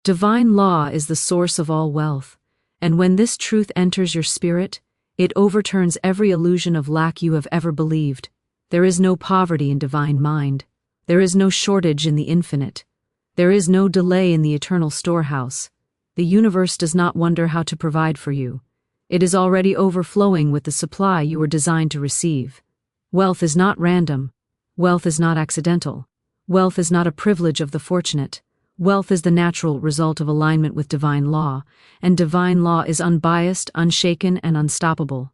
Divine law is the source of all wealth, and when this truth enters your spirit, it overturns every illusion of lack you have ever believed. There is no poverty in divine mind. There is no shortage in the infinite. There is no delay in the eternal storehouse. The universe does not wonder how to provide for you. It is already overflowing with the supply you were designed to receive. Wealth is not random. Wealth is not accidental. Wealth is not a privilege of the fortunate. Wealth is the natural result of alignment with divine law, and divine law is unbiased, unshaken, and unstoppable.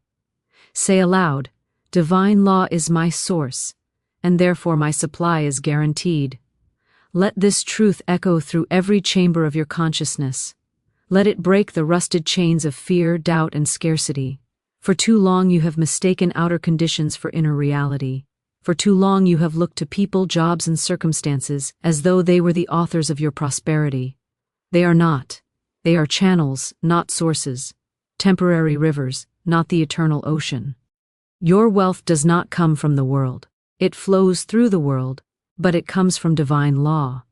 Say aloud, divine law is my source, and therefore my supply is guaranteed. Let this truth echo through every chamber of your consciousness. Let it break the rusted chains of fear, doubt, and scarcity. For too long you have mistaken outer conditions for inner reality. For too long you have looked to people, jobs, and circumstances as though they were the authors of your prosperity. They are not. They are channels, not sources. Temporary rivers, not the eternal ocean. Your wealth does not come from the world. It flows through the world, but it comes from divine law.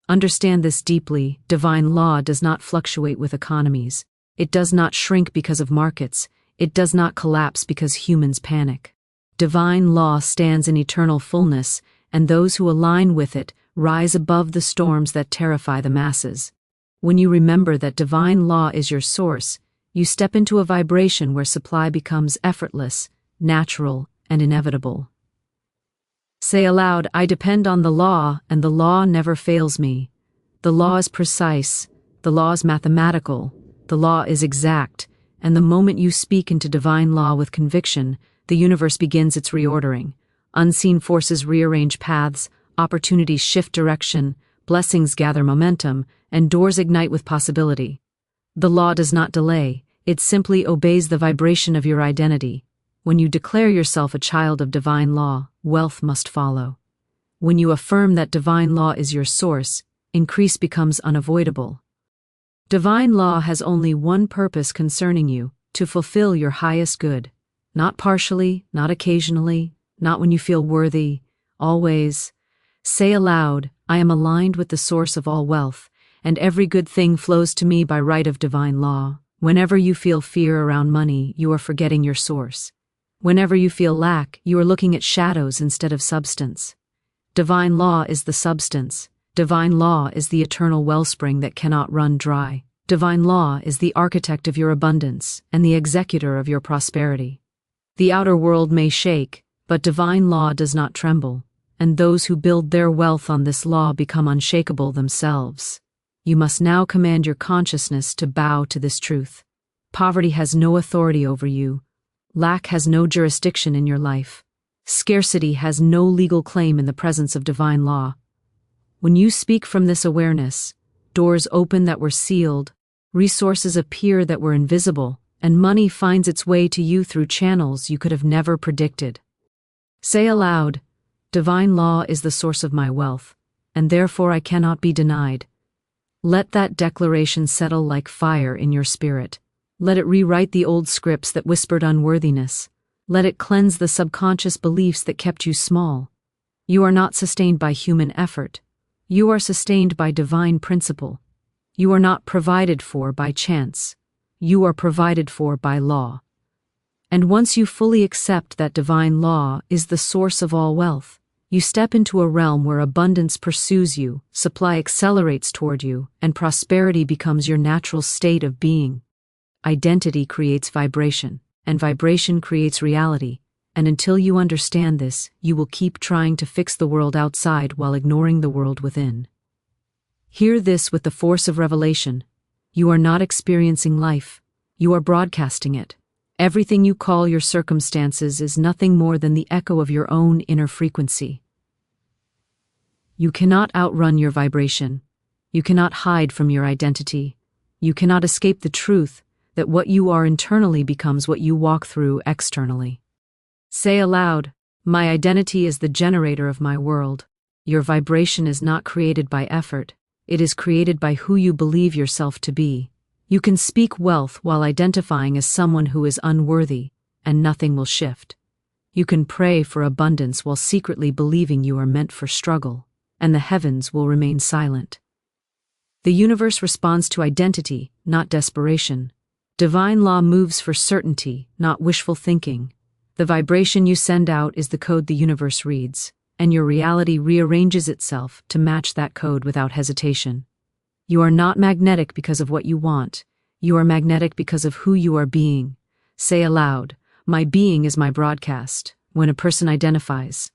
Understand this deeply. Divine law does not fluctuate with economies. It does not shrink because of markets. It does not collapse because humans panic. Divine law stands in eternal fullness, and those who align with it rise above the storms that terrify the masses. When you remember that divine law is your source, you step into a vibration where supply becomes effortless, natural, and inevitable. Say aloud, I depend on the law, and the law never fails me. The law is precise, the law is mathematical, the law is exact, and the moment you speak into divine law with conviction, the universe begins its reordering. Unseen forces rearrange paths, opportunities shift direction, blessings gather momentum, and doors ignite with possibility. The law does not delay, it simply obeys the vibration of your identity. When you declare yourself a child of divine law, wealth must follow. When you affirm that divine law is your source, increase becomes unavoidable. Divine law has only one purpose concerning you, to fulfill your highest good. Not partially, not occasionally, not when you feel worthy, always. Say aloud, I am aligned with the source of all wealth, and every good thing flows to me by right of divine law. Whenever you feel fear around money, you are forgetting your source. Whenever you feel lack, you are looking at shadows instead of substance. Divine law is the substance. Divine law is the eternal wellspring that cannot run dry. Divine law is the architect of your abundance and the executor of your prosperity. The outer world may shake, but divine law does not tremble, and those who build their wealth on this law become unshakable themselves. You must now command your consciousness to bow to this truth. Poverty has no authority over you. Lack has no jurisdiction in your life. Scarcity has no legal claim in the presence of divine law. When you speak from this awareness, doors open that were sealed, resources appear that were invisible, and money finds its way to you through channels you could have never predicted. Say aloud, divine law is the source of my wealth, and therefore I cannot be denied. Let that declaration settle like fire in your spirit. Let it rewrite the old scripts that whispered unworthiness. Let it cleanse the subconscious beliefs that kept you small. You are not sustained by human effort. You are sustained by divine principle. You are not provided for by chance. You are provided for by law. And once you fully accept that divine law is the source of all wealth, you step into a realm where abundance pursues you, supply accelerates toward you, and prosperity becomes your natural state of being. Identity creates vibration, and vibration creates reality, and until you understand this, you will keep trying to fix the world outside while ignoring the world within. Hear this with the force of revelation. You are not experiencing life. You are broadcasting it. Everything you call your circumstances is nothing more than the echo of your own inner frequency. You cannot outrun your vibration. You cannot hide from your identity. You cannot escape the truth that what you are internally becomes what you walk through externally. Say aloud, my identity is the generator of my world. Your vibration is not created by effort. It is created by who you believe yourself to be. You can speak wealth while identifying as someone who is unworthy, and nothing will shift. You can pray for abundance while secretly believing you are meant for struggle, and the heavens will remain silent. The universe responds to identity, not desperation. Divine law moves for certainty, not wishful thinking. The vibration you send out is the code the universe reads, and your reality rearranges itself to match that code without hesitation. You are not magnetic because of what you want. You are magnetic because of who you are being. Say aloud, "My being is my broadcast." When a person identifies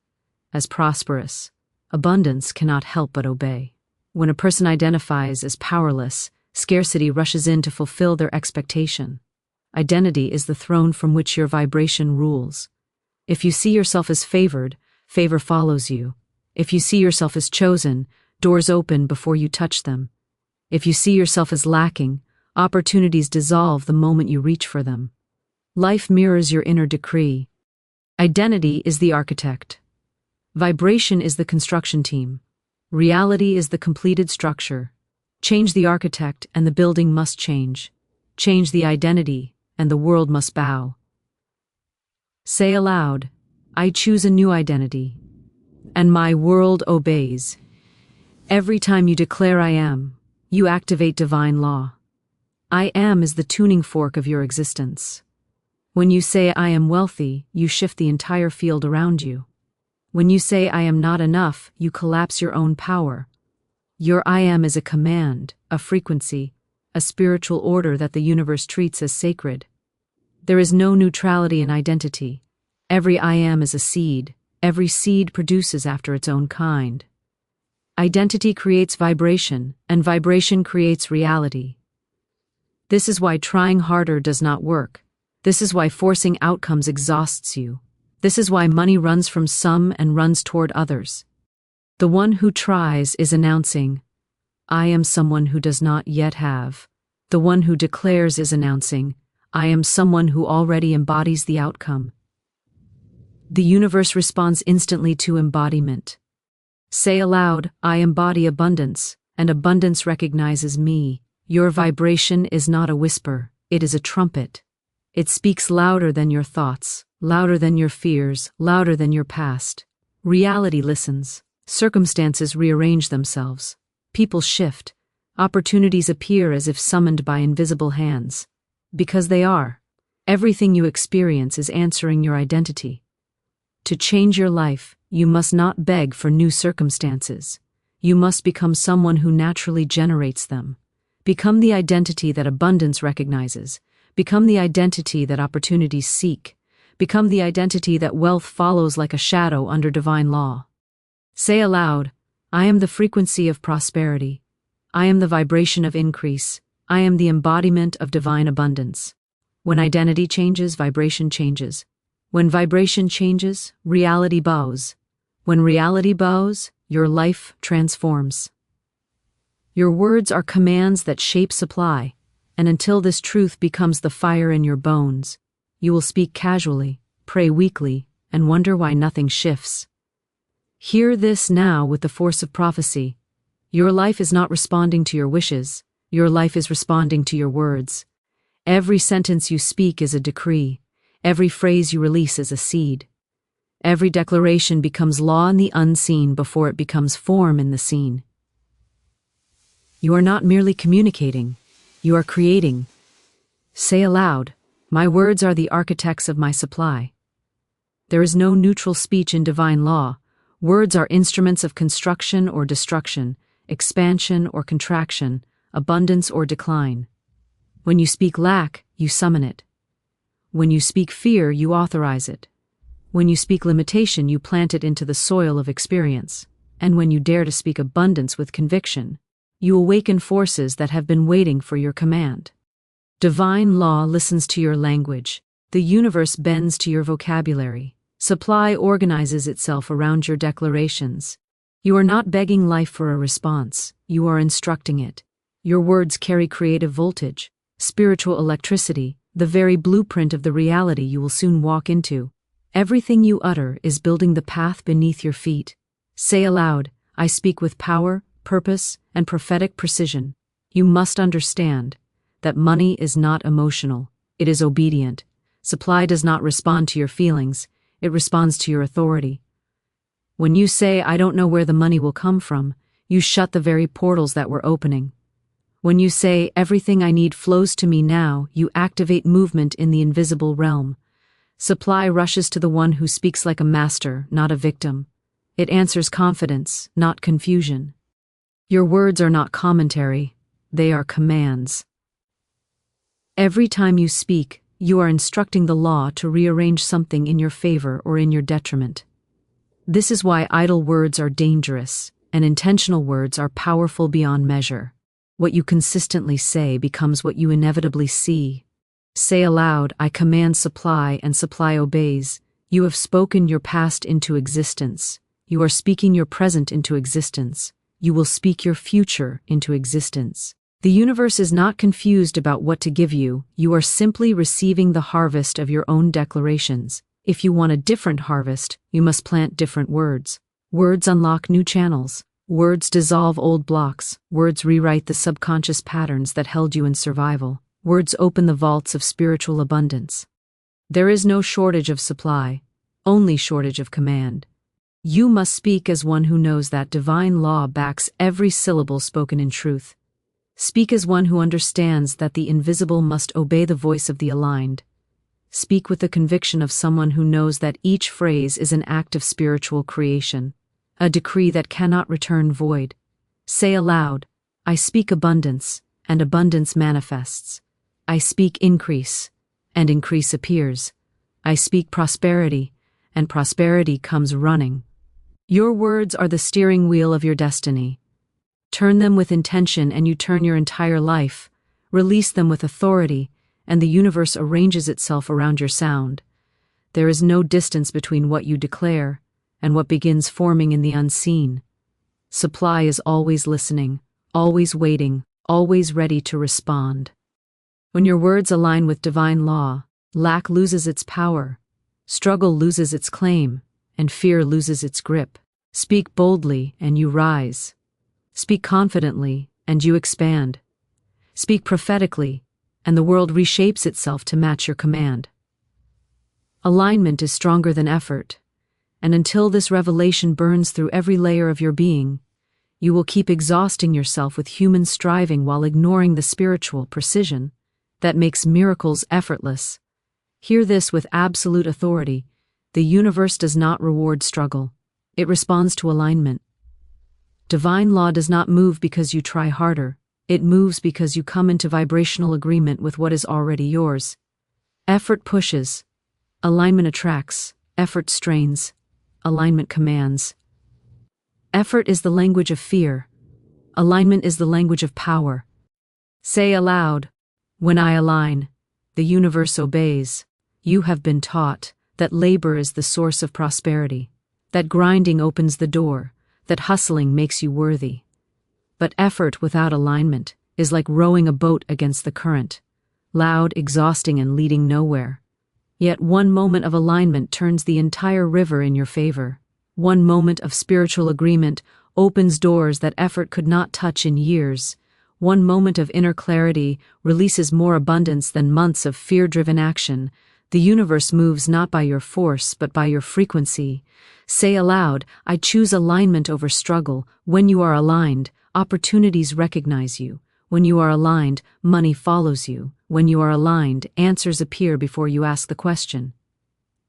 as prosperous, abundance cannot help but obey. When a person identifies as powerless, scarcity rushes in to fulfill their expectation. Identity is the throne from which your vibration rules. If you see yourself as favored, favor follows you. If you see yourself as chosen, doors open before you touch them. If you see yourself as lacking, opportunities dissolve the moment you reach for them. Life mirrors your inner decree. Identity is the architect. Vibration is the construction team. Reality is the completed structure. Change the architect and the building must change. Change the identity and the world must bow. Say aloud, "I choose a new identity, and my world obeys." Every time you declare "I am," you activate divine law. I am is the tuning fork of your existence. When you say "I am wealthy," you shift the entire field around you. When you say "I am not enough," you collapse your own power. Your I am is a command, a frequency, a spiritual order that the universe treats as sacred. There is no neutrality in identity. Every I am is a seed. Every seed produces after its own kind. Identity creates vibration, and vibration creates reality. This is why trying harder does not work. This is why forcing outcomes exhausts you. This is why money runs from some and runs toward others. The one who tries is announcing, "I am someone who does not yet have." The one who declares is announcing, "I am someone who already embodies the outcome." The universe responds instantly to embodiment. Say aloud, "I embody abundance, and abundance recognizes me." Your vibration is not a whisper, it is a trumpet. It speaks louder than your thoughts, louder than your fears, louder than your past. Reality listens. Circumstances rearrange themselves. People shift. Opportunities appear as if summoned by invisible hands. Because they are. Everything you experience is answering your identity. To change your life, you must not beg for new circumstances. You must become someone who naturally generates them. Become the identity that abundance recognizes. Become the identity that opportunities seek. Become the identity that wealth follows like a shadow under divine law. Say aloud, "I am the frequency of prosperity. I am the vibration of increase. I am the embodiment of divine abundance." When identity changes, vibration changes. When vibration changes, reality bows. When reality bows, your life transforms. Your words are commands that shape supply, and until this truth becomes the fire in your bones, you will speak casually, pray weakly, and wonder why nothing shifts. Hear this now with the force of prophecy. Your life is not responding to your wishes, your life is responding to your words. Every sentence you speak is a decree, every phrase you release is a seed. Every declaration becomes law in the unseen before it becomes form in the seen. You are not merely communicating, you are creating. Say aloud, "My words are the architects of my supply." There is no neutral speech in divine law. Words are instruments of construction or destruction, expansion or contraction, abundance or decline. When you speak lack, you summon it. When you speak fear, you authorize it. When you speak limitation, you plant it into the soil of experience. And when you dare to speak abundance with conviction, you awaken forces that have been waiting for your command. Divine law listens to your language. The universe bends to your vocabulary. Supply organizes itself around your declarations. You are not begging life for a response, you are instructing it. Your words carry creative voltage, spiritual electricity, the very blueprint of the reality you will soon walk into. Everything you utter is building the path beneath your feet. Say aloud, "I speak with power, purpose, and prophetic precision." You must understand that money is not emotional, it is obedient. Supply does not respond to your feelings, it responds to your authority. When you say, "I don't know where the money will come from," you shut the very portals that were opening. When you say, "Everything I need flows to me now," you activate movement in the invisible realm. Supply rushes to the one who speaks like a master, not a victim. It answers confidence, not confusion. Your words are not commentary, they are commands. Every time you speak, you are instructing the law to rearrange something in your favor or in your detriment. This is why idle words are dangerous, and intentional words are powerful beyond measure. What you consistently say becomes what you inevitably see. Say aloud, "I command supply," and supply obeys. You have spoken your past into existence. You are speaking your present into existence. You will speak your future into existence. The universe is not confused about what to give you. You are simply receiving the harvest of your own declarations. If you want a different harvest, you must plant different words. Words unlock new channels. Words dissolve old blocks. Words rewrite the subconscious patterns that held you in survival. Words open the vaults of spiritual abundance. There is no shortage of supply, only shortage of command. You must speak as one who knows that divine law backs every syllable spoken in truth. Speak as one who understands that the invisible must obey the voice of the aligned. Speak with the conviction of someone who knows that each phrase is an act of spiritual creation, a decree that cannot return void. Say aloud, "I speak abundance, and abundance manifests. I speak increase, and increase appears. I speak prosperity, and prosperity comes running." Your words are the steering wheel of your destiny. Turn them with intention and you turn your entire life. Release them with authority, and the universe arranges itself around your sound. There is no distance between what you declare and what begins forming in the unseen. Supply is always listening, always waiting, always ready to respond. When your words align with divine law, lack loses its power, struggle loses its claim, and fear loses its grip. Speak boldly and you rise. Speak confidently and you expand. Speak prophetically, and the world reshapes itself to match your command. Alignment is stronger than effort, and until this revelation burns through every layer of your being, you will keep exhausting yourself with human striving while ignoring the spiritual precision that makes miracles effortless. Hear this with absolute authority: the universe does not reward struggle, it responds to alignment. Divine law does not move because you try harder, it moves because you come into vibrational agreement with what is already yours. Effort pushes, alignment attracts, effort strains, alignment commands. Effort is the language of fear, alignment is the language of power. Say aloud, "When I align, the universe obeys." You have been taught that labor is the source of prosperity, that grinding opens the door, that hustling makes you worthy. But effort without alignment is like rowing a boat against the current, loud, exhausting, and leading nowhere. Yet one moment of alignment turns the entire river in your favor. One moment of spiritual agreement opens doors that effort could not touch in years. One moment of inner clarity releases more abundance than months of fear-driven action. The universe moves not by your force, but by your frequency. Say aloud, "I choose alignment over struggle." When you are aligned, opportunities recognize you. When you are aligned, money follows you. When you are aligned, answers appear before you ask the question.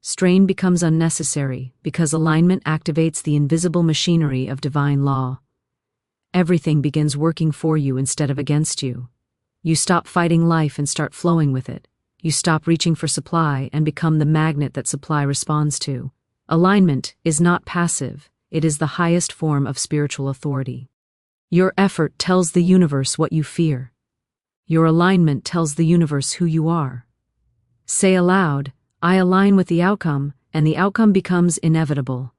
Strain becomes unnecessary because alignment activates the invisible machinery of divine law. Everything begins working for you instead of against you. You stop fighting life and start flowing with it. You stop reaching for supply and become the magnet that supply responds to. Alignment is not passive, it is the highest form of spiritual authority. Your effort tells the universe what you fear. Your alignment tells the universe who you are. Say aloud, "I align with the outcome," and the outcome becomes inevitable.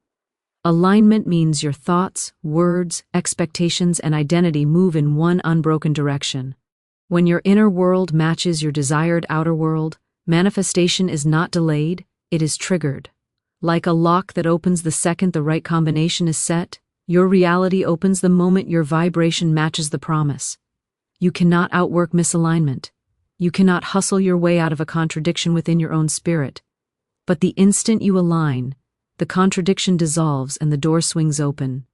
Alignment means your thoughts, words, expectations, and identity move in one unbroken direction. When your inner world matches your desired outer world, manifestation is not delayed, it is triggered. Like a lock that opens the second the right combination is set, your reality opens the moment your vibration matches the promise. You cannot outwork misalignment. You cannot hustle your way out of a contradiction within your own spirit. But the instant you align, the contradiction dissolves and the door swings open.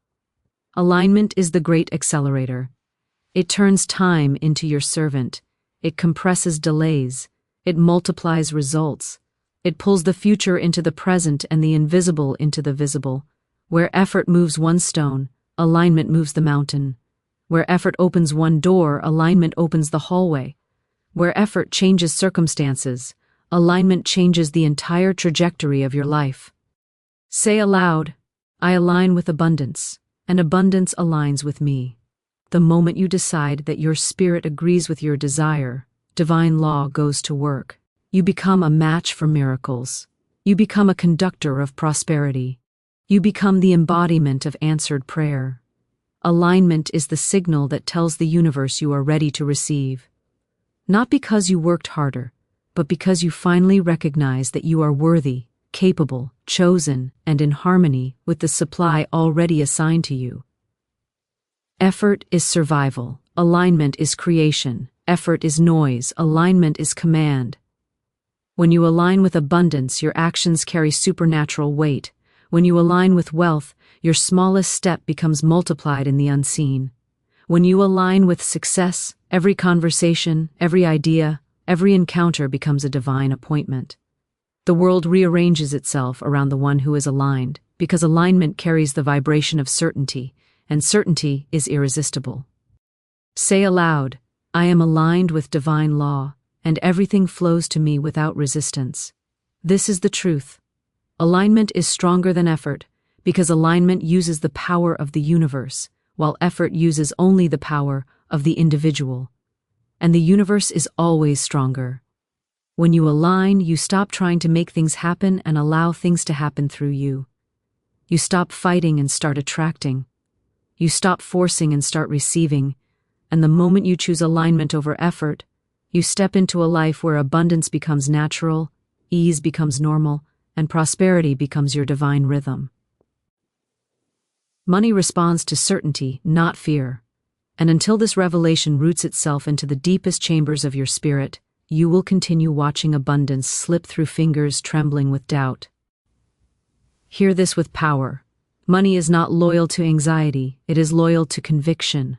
Alignment is the great accelerator. It turns time into your servant. It compresses delays. It multiplies results. It pulls the future into the present and the invisible into the visible. Where effort moves one stone, alignment moves the mountain. Where effort opens one door, alignment opens the hallway. Where effort changes circumstances, alignment changes the entire trajectory of your life. Say aloud, I align with abundance, and abundance aligns with me. The moment you decide that your spirit agrees with your desire, divine law goes to work. You become a match for miracles. You become a conductor of prosperity. You become the embodiment of answered prayer. Alignment is the signal that tells the universe you are ready to receive. Not because you worked harder, but because you finally recognize that you are worthy, capable, chosen, and in harmony with the supply already assigned to you. Effort is survival. Alignment is creation. Effort is noise. Alignment is command. When you align with abundance, your actions carry supernatural weight. When you align with wealth, your smallest step becomes multiplied in the unseen. When you align with success, every conversation, every idea, every encounter becomes a divine appointment. The world rearranges itself around the one who is aligned, because alignment carries the vibration of certainty, and certainty is irresistible. Say aloud, I am aligned with divine law, and everything flows to me without resistance. This is the truth. Alignment is stronger than effort, because alignment uses the power of the universe, while effort uses only the power of the individual. And the universe is always stronger. When you align, you stop trying to make things happen and allow things to happen through you. You stop fighting and start attracting. You stop forcing and start receiving. And the moment you choose alignment over effort, you step into a life where abundance becomes natural, ease becomes normal, and prosperity becomes your divine rhythm. Money responds to certainty, not fear. And until this revelation roots itself into the deepest chambers of your spirit, you will continue watching abundance slip through fingers trembling with doubt. Hear this with power. Money is not loyal to anxiety, it is loyal to conviction.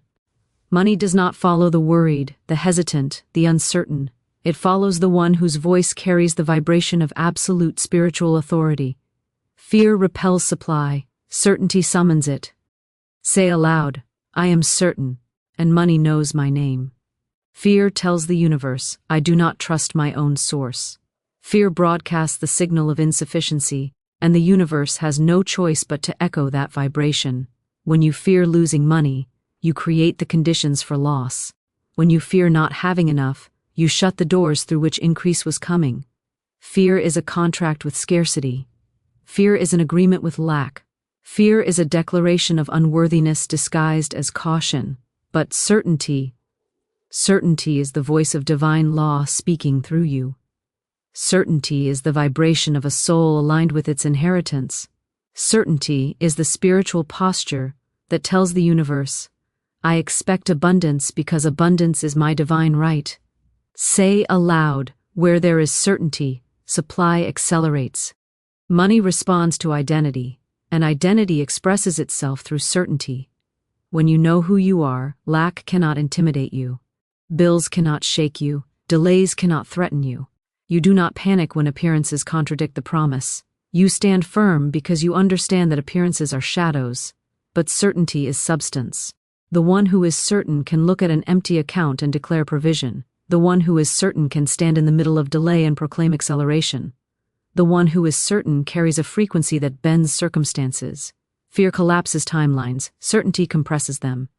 Money does not follow the worried, the hesitant, the uncertain. It follows the one whose voice carries the vibration of absolute spiritual authority. Fear repels supply, certainty summons it. Say aloud, I am certain, and money knows my name. Fear tells the universe, I do not trust my own source. Fear broadcasts the signal of insufficiency, and the universe has no choice but to echo that vibration. When you fear losing money, you create the conditions for loss. When you fear not having enough, you shut the doors through which increase was coming. Fear is a contract with scarcity. Fear is an agreement with lack. Fear is a declaration of unworthiness disguised as caution. But certainty is the voice of divine law speaking through you. Certainty is the vibration of a soul aligned with its inheritance. Certainty is the spiritual posture that tells the universe, I expect abundance because abundance is my divine right. Say aloud, where there is certainty, supply accelerates. Money responds to identity, and identity expresses itself through certainty. When you know who you are, lack cannot intimidate you. Bills cannot shake you. Delays cannot threaten you. You do not panic when appearances contradict the promise. You stand firm because you understand that appearances are shadows, but certainty is substance. The one who is certain can look at an empty account and declare provision. The one who is certain can stand in the middle of delay and proclaim acceleration. The one who is certain carries a frequency that bends circumstances. Fear collapses timelines, certainty compresses them.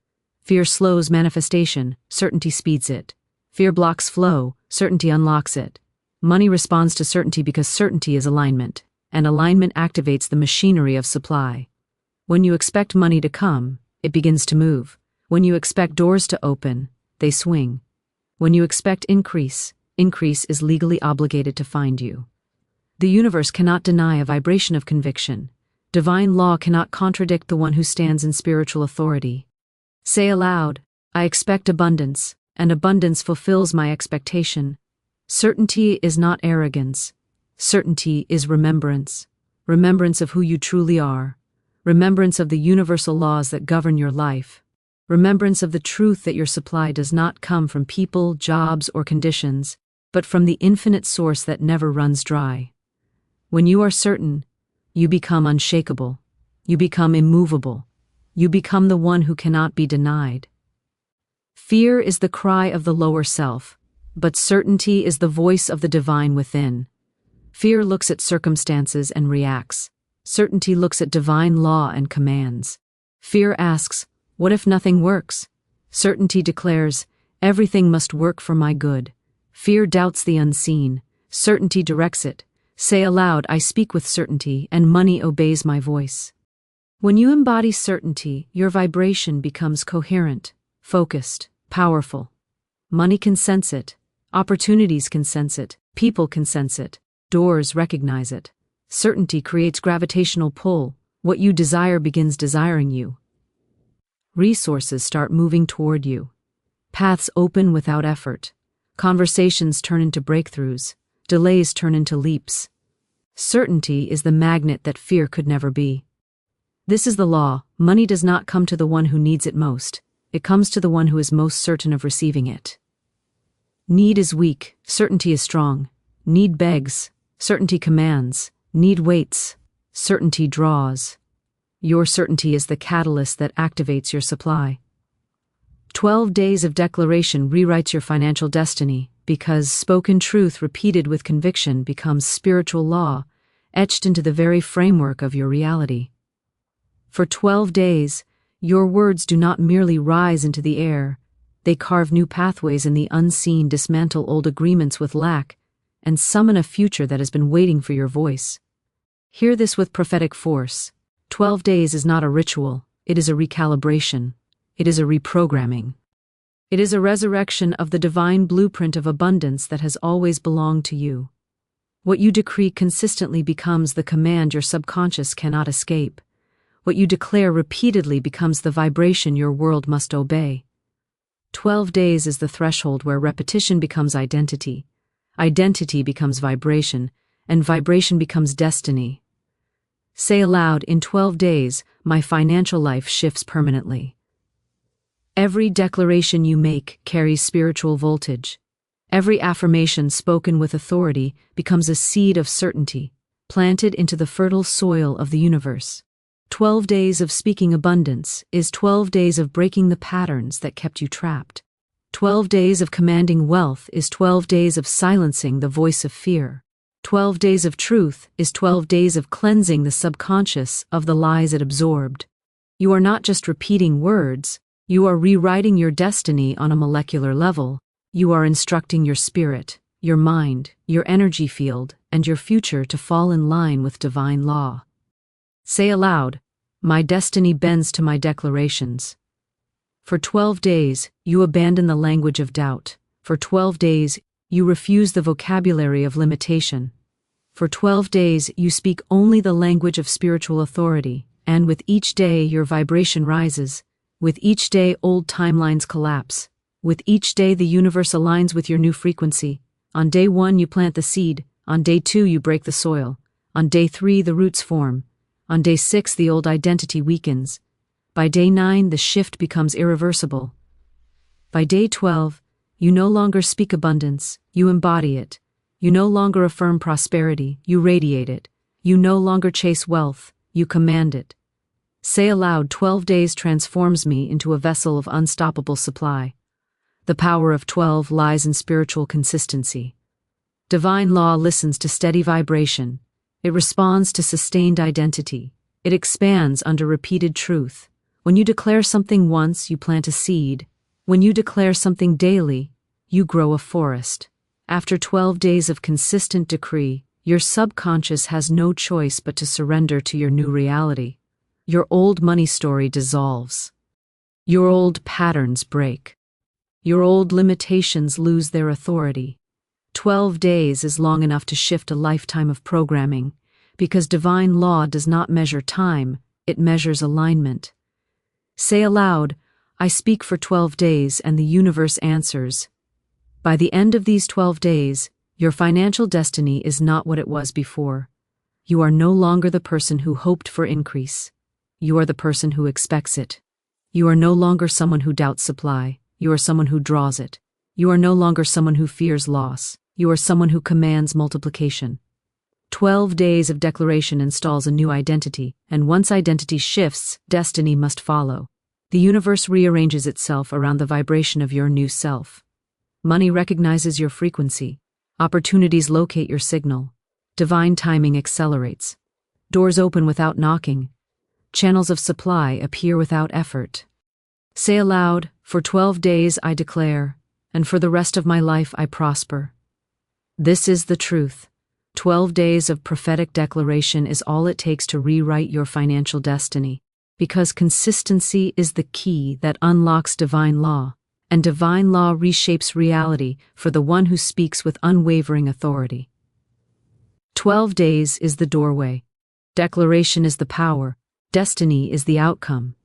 Fear slows manifestation, certainty speeds it. Fear blocks flow, certainty unlocks it. Money responds to certainty because certainty is alignment, and alignment activates the machinery of supply. When you expect money to come, it begins to move. When you expect doors to open, they swing. When you expect increase is legally obligated to find you. The universe cannot deny a vibration of conviction. Divine law cannot contradict the one who stands in spiritual authority. Say aloud, I expect abundance, and abundance fulfills my expectation. Certainty is not arrogance. Certainty is remembrance. Remembrance of who you truly are. Remembrance of the universal laws that govern your life. Remembrance of the truth that your supply does not come from people, jobs, or conditions, but from the infinite source that never runs dry. When you are certain, you become unshakable. You become immovable. You become the one who cannot be denied. Fear is the cry of the lower self, but certainty is the voice of the divine within. Fear looks at circumstances and reacts. Certainty looks at divine law and commands. Fear asks, what if nothing works? Certainty declares, everything must work for my good. Fear doubts the unseen. Certainty directs it. Say aloud, I speak with certainty, and money obeys my voice. When you embody certainty, your vibration becomes coherent, focused, powerful. Money can sense it. Opportunities can sense it. People can sense it. Doors recognize it. Certainty creates gravitational pull. What you desire begins desiring you. Resources start moving toward you. Paths open without effort. Conversations turn into breakthroughs. Delays turn into leaps. Certainty is the magnet that fear could never be. This is the law. Money does not come to the one who needs it most. It comes to the one who is most certain of receiving it. Need is weak. Certainty is strong. Need begs. Certainty commands. Need waits. Certainty draws. Your certainty is the catalyst that activates your supply. 12 days of declaration rewrites your financial destiny, because spoken truth repeated with conviction becomes spiritual law, etched into the very framework of your reality. For 12 days, your words do not merely rise into the air, they carve new pathways in the unseen, dismantle old agreements with lack, and summon a future that has been waiting for your voice. Hear this with prophetic force. 12 days is not a ritual, it is a recalibration. It is a reprogramming. It is a resurrection of the divine blueprint of abundance that has always belonged to you. What you decree consistently becomes the command your subconscious cannot escape. What you declare repeatedly becomes the vibration your world must obey. 12 days is the threshold where repetition becomes identity. Identity becomes vibration, and vibration becomes destiny. Say aloud, in 12 days, my financial life shifts permanently. Every declaration you make carries spiritual voltage. Every affirmation spoken with authority becomes a seed of certainty, planted into the fertile soil of the universe. 12 days of speaking abundance is 12 days of breaking the patterns that kept you trapped. 12 days of commanding wealth is 12 days of silencing the voice of fear. 12 days of truth is 12 days of cleansing the subconscious of the lies it absorbed. You are not just repeating words, you are rewriting your destiny on a molecular level. You are instructing your spirit, your mind, your energy field, and your future to fall in line with divine law. Say aloud, my destiny bends to my declarations. For 12 days, you abandon the language of doubt. For 12 days, you refuse the vocabulary of limitation. For 12 days, you speak only the language of spiritual authority, and with each day your vibration rises. With each day old timelines collapse. With each day the universe aligns with your new frequency. On day 1 you plant the seed. On day 2 you break the soil. On day 3 the roots form. On day 6 the old identity weakens. By day 9 the shift becomes irreversible. By day 12, you no longer speak abundance, you embody it. You no longer affirm prosperity, you radiate it. You no longer chase wealth, you command it. Say aloud, 12 days transforms me into a vessel of unstoppable supply. The power of 12 lies in spiritual consistency. Divine law listens to steady vibration. It responds to sustained identity. It expands under repeated truth. When you declare something once, you plant a seed. When you declare something daily, you grow a forest. After 12 days of consistent decree, your subconscious has no choice but to surrender to your new reality. Your old money story dissolves. Your old patterns break. Your old limitations lose their authority. 12 days is long enough to shift a lifetime of programming, because divine law does not measure time, it measures alignment. Say aloud, I speak for 12 days and the universe answers. By the end of these 12 days, your financial destiny is not what it was before. You are no longer the person who hoped for increase. You are the person who expects it. You are no longer someone who doubts supply, you are someone who draws it. You are no longer someone who fears loss, you are someone who commands multiplication. 12 days of declaration installs a new identity, and once identity shifts, destiny must follow. The universe rearranges itself around the vibration of your new self. Money recognizes your frequency. Opportunities locate your signal. Divine timing accelerates. Doors open without knocking. Channels of supply appear without effort. Say aloud, "For 12 days I declare, and for the rest of my life I prosper." This is the truth. 12 days of prophetic declaration is all it takes to rewrite your financial destiny, because consistency is the key that unlocks divine law, and divine law reshapes reality for the one who speaks with unwavering authority. 12 days is the doorway. Declaration is the power. Destiny is the outcome.